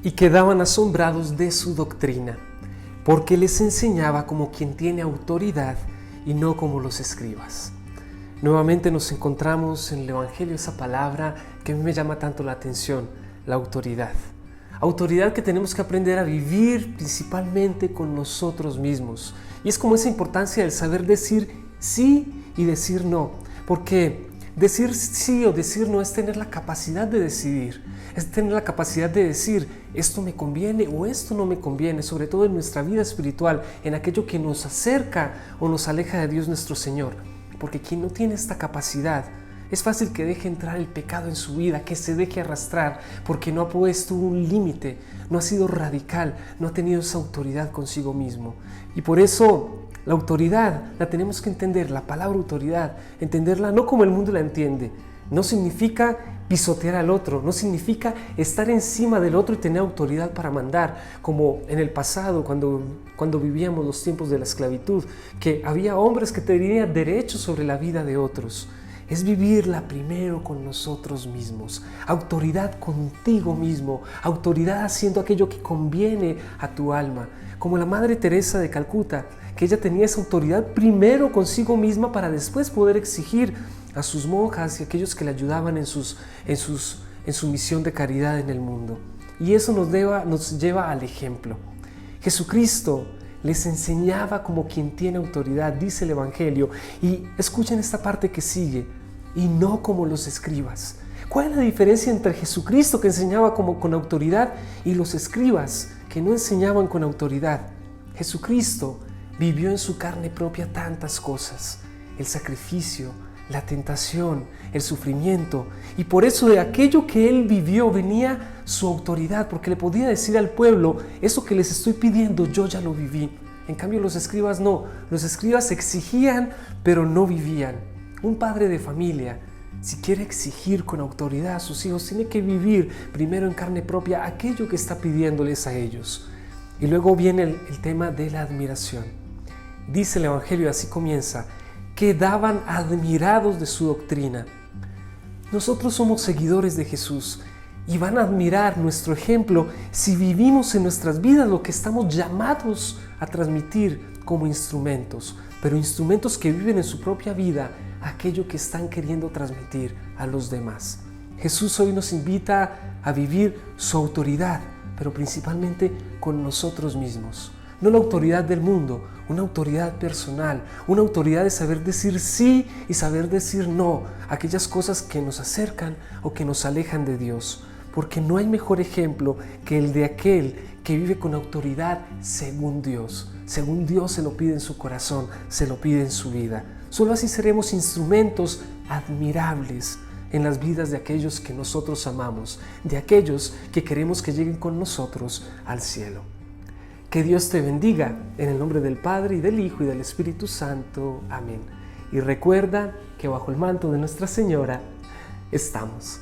y quedaban asombrados de su doctrina, porque les enseñaba como quien tiene autoridad y no como los escribas. Nuevamente nos encontramos en el Evangelio esa palabra que a mí me llama tanto la atención, la autoridad. Autoridad que tenemos que aprender a vivir principalmente con nosotros mismos. Y es como esa importancia del saber decir sí y decir no, porque decir sí o decir no es tener la capacidad de decidir, es tener la capacidad de decir esto me conviene o esto no me conviene, sobre todo en nuestra vida espiritual, en aquello que nos acerca o nos aleja de Dios nuestro Señor. Porque quien no tiene esta capacidad, es fácil que deje entrar el pecado en su vida, que se deje arrastrar, porque no ha puesto un límite, no ha sido radical, no ha tenido esa autoridad consigo mismo. Y por eso la autoridad la tenemos que entender, la palabra autoridad, entenderla no como el mundo la entiende. No significa pisotear al otro, no significa estar encima del otro y tener autoridad para mandar, como en el pasado cuando vivíamos los tiempos de la esclavitud, que había hombres que tenían derechos sobre la vida de otros. Es vivirla primero con nosotros mismos, autoridad contigo mismo, autoridad haciendo aquello que conviene a tu alma, como la Madre Teresa de Calcuta, que ella tenía esa autoridad primero consigo misma para después poder exigir a sus monjas y a aquellos que le ayudaban en su misión de caridad en el mundo. Y eso nos lleva al ejemplo. Jesucristo les enseñaba como quien tiene autoridad, dice el Evangelio, y escuchen esta parte que sigue, y no como los escribas. ¿Cuál es la diferencia entre Jesucristo, que enseñaba con autoridad, y los escribas, que no enseñaban con autoridad? Jesucristo vivió en su carne propia tantas cosas, el sacrificio, la tentación, el sufrimiento, y por eso de aquello que Él vivió venía su autoridad, porque le podía decir al pueblo, eso que les estoy pidiendo yo ya lo viví. En cambio los escribas no, los escribas exigían pero no vivían. Un padre de familia, si quiere exigir con autoridad a sus hijos, tiene que vivir primero en carne propia aquello que está pidiéndoles a ellos. Y luego viene el tema de la admiración. Dice el Evangelio, así comienza: quedaban admirados de su doctrina. Nosotros somos seguidores de Jesús y van a admirar nuestro ejemplo si vivimos en nuestras vidas lo que estamos llamados a transmitir como instrumentos, pero instrumentos que viven en su propia vida aquello que están queriendo transmitir a los demás. Jesús hoy nos invita a vivir su autoridad, pero principalmente con nosotros mismos. No la autoridad del mundo, una autoridad personal, una autoridad de saber decir sí y saber decir no a aquellas cosas que nos acercan o que nos alejan de Dios. Porque no hay mejor ejemplo que el de aquel que vive con autoridad según Dios. Según Dios se lo pide en su corazón, se lo pide en su vida. Solo así seremos instrumentos admirables en las vidas de aquellos que nosotros amamos, de aquellos que queremos que lleguen con nosotros al cielo. Que Dios te bendiga, en el nombre del Padre, y del Hijo, y del Espíritu Santo. Amén. Y recuerda que bajo el manto de Nuestra Señora estamos.